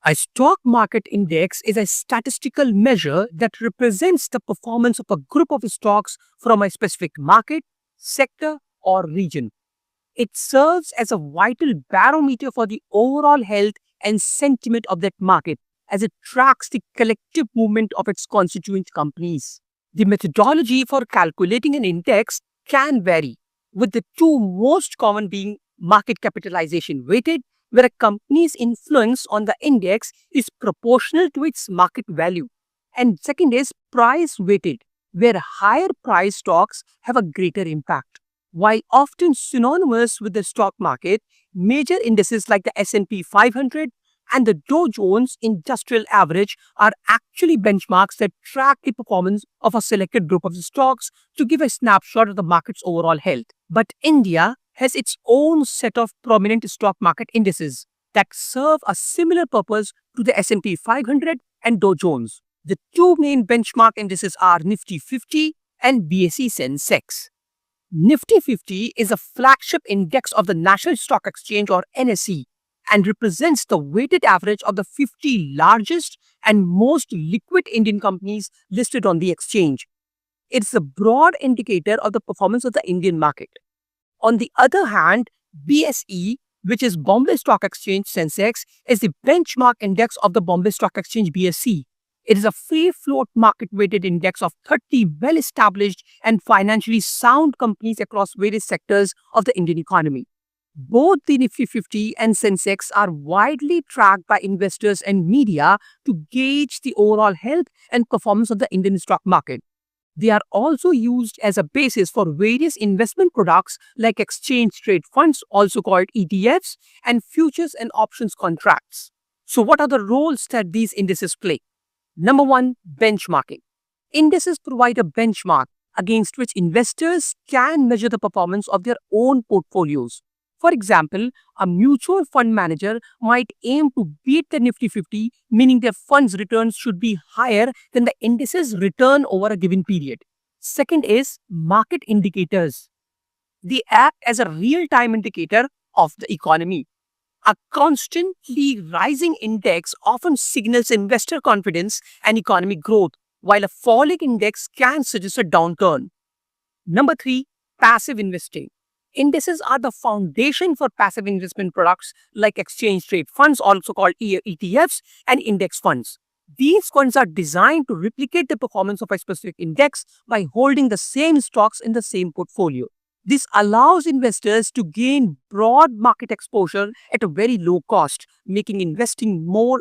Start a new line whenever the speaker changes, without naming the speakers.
A stock market index is a statistical measure that represents the performance of a group of stocks from a specific market, sector, or region. It serves as a vital barometer for the overall health and sentiment of that market as it tracks the collective movement of its constituent companies. The methodology for calculating an index can vary, with the two most common being market capitalization weighted, where a company's influence on the index is proportional to its market value. And second is price weighted, where higher price stocks have a greater impact. While often synonymous with the stock market, major indices like the S&P 500 and the Dow Jones Industrial Average are actually benchmarks that track the performance of a selected group of stocks to give a snapshot of the market's overall health. But India has its own set of prominent stock market indices that serve a similar purpose to the S&P 500 and Dow Jones. The two main benchmark indices are Nifty 50 and BSE Sensex. Nifty 50 is a flagship index of the National Stock Exchange or NSE and represents the weighted average of the 50 largest and most liquid Indian companies listed on the exchange. It's a broad indicator of the performance of the Indian market. On the other hand, BSE, which is Bombay Stock Exchange Sensex, is the benchmark index of the Bombay Stock Exchange BSE. It is a free float market weighted index of 30 well established and financially sound companies across various sectors of the Indian economy. Both the Nifty 50 and Sensex are widely tracked by investors and media to gauge the overall health and performance of the Indian stock market. They are also used as a basis for various investment products like exchange trade funds, also called ETFs, and futures and options contracts. So what are the roles that these indices play? Number one, benchmarking. Indices provide a benchmark against which investors can measure the performance of their own portfolios. For example, a mutual fund manager might aim to beat the Nifty 50, meaning their fund's returns should be higher than the indice's return over a given period. Second is market indicators. They act as a real-time indicator of the economy. A constantly rising index often signals investor confidence and economic growth, while a falling index can suggest a downturn. Number three, passive investing. Indices are the foundation for passive investment products like exchange trade funds, also called ETFs, and index funds. These funds are designed to replicate the performance of a specific index by holding the same stocks in the same portfolio. This allows investors to gain broad market exposure at a very low cost, making investing more